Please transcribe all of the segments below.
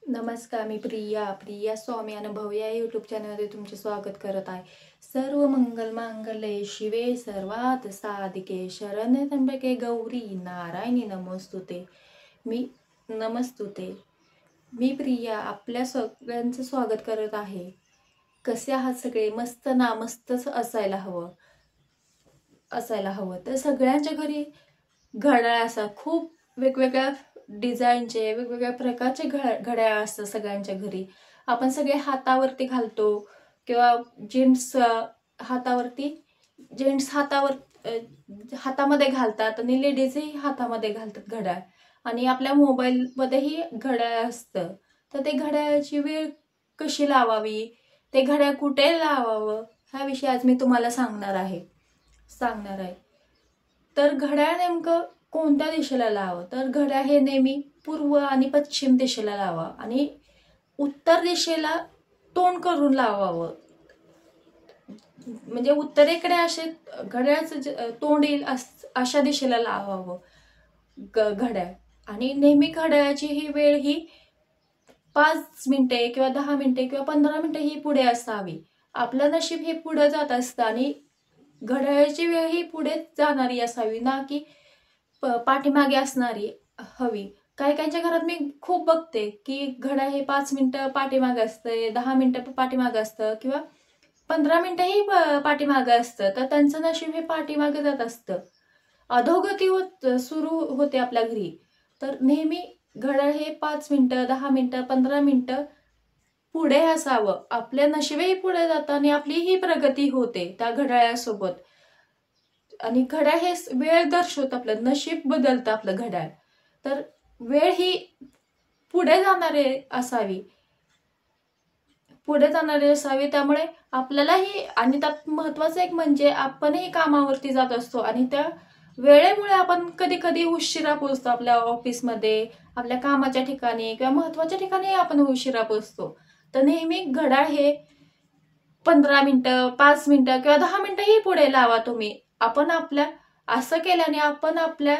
नमस्कार, मी प्रिया स्वामी अनुभव या यूट्यूब चॅनलमध्ये तुमचे स्वागत करत आहे। सर्व मंगल मांगल्ये शिवे सर्वात साधिके शरण्ये त्र्यंबके गौरी नारायणी नमोस्तुते। मी प्रिया आपल्या सगळ्यांचं स्वागत करत आहे। कसे आहात सगळे? मस्त ना? मस्तच असायला हवं। तर सगळ्यांच्या घरी घड्याळ असा खूप वेगवेगळ्या डिझाईनचे वेगवेगळ्या प्रकारचे घड्याळ असतात सगळ्यांच्या घरी। आपण सगळे हातावरती घालतो किंवा जेंट्स हातामध्ये घालतात आणि लेडीजही हातामध्ये घालतात घड्याळ, आणि आपल्या मोबाईलमध्येही घड्याळ असतं। तर ते घड्याळाची वेळ कशी लावावी, ते घड्याळ कुठे लावावं, हा विषय आज मी तुम्हाला सांगणार आहे। तर घड्याळ नेमकं कोणत्या दिशेला लावावं? तर घड्याळ हे नेहमी पूर्व आणि पश्चिम दिशेला लावा आणि उत्तर दिशेला तोंड करून लावावं। म्हणजे उत्तरेकडे असे घड्याळाचं तोंड येईल अशा दिशेला लावावं घड्याळ। आणि नेहमी घड्याळाची ही वेळ ही 5 मिनिटे किंवा 10 मिनिटे किंवा 15 मिनिटे ही पुढे असावी। आपलं नशीब हे पुढे जात असतं आणि घड्याळाची वेळ ही पुढे जाणारी असावी, ना की पाठीमागे असणारी हवी। काही घरात मी खूप बघते की घड्याळ हे 5 मिनिटं पाठीमागे असतंय, 10 मिनिटं पाठीमागे असतं किंवा 15 मिनिटंही पाठीमागे असतं। तर त्यांचं नशीब हे पाठीमागे जात असतं, अधोगती सुरू होते आपल्या घरी। तर नेहमी घड्याळ हे 5 मिनिटं, 10 मिनिटं, 15 मिनिटं पुढे असावं। आपल्या नशीबही पुढे जातं आणि आपलीही प्रगती होते त्या घड्याळासोबत। आणि घड्याळ हे वेळ दर्शवतं, आपलं नशीब बदलतं आपलं घड्याळ। तर वेळ ही पुढे जाणारी असावी, त्यामुळे आपल्यालाही, आणि त्यात महत्वाचं एक म्हणजे आपणही कामावरती जात असतो आणि त्या वेळेमुळे आपण कधी कधी उशिरा पोहोचतो आपल्या ऑफिसमध्ये, आपल्या कामाच्या ठिकाणी किंवा महत्वाच्या ठिकाणी आपण उशिरा पोहोचतो। तर नेहमी घड्याळ हे 15 मिनिटं, 5 मिनिटं किंवा 10 मिनिटंही पुढे लावा तुम्ही। असं केल्याने आपण आपल्या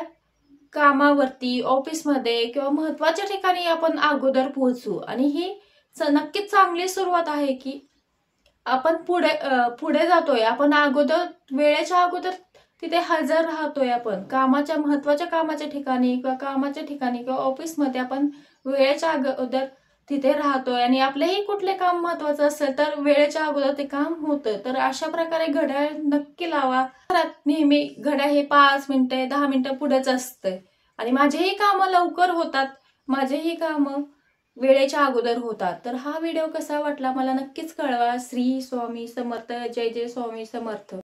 कामावरती, ऑफिसमध्ये किंवा महत्वाच्या ठिकाणी आपण अगोदर पोहोचू। आणि ही नक्कीच चांगली सुरुवात आहे की आपण पुढे जातोय, आपण वेळेच्या अगोदर तिथे हजर राहतोय। आपण महत्वाच्या कामाच्या ठिकाणी किंवा ऑफिसमध्ये आपण वेळेच्या अगोदर तिथे राहतोय, आणि आपलंही कुठले काम महत्वाचं असेल तर वेळेच्या अगोदर ते काम होतं। तर अशा प्रकारे घड्याळ नक्की लावा। नेहमी घड्याळ हे 5 मिनिटे, 10 मिनिटं पुढेच असतंय, आणि माझेही कामं लवकर होतात, माझेही कामं वेळेच्या अगोदर होतात। तर हा व्हिडिओ कसा वाटला मला नक्कीच कळवा। श्री स्वामी समर्थ, जय जय स्वामी समर्थ।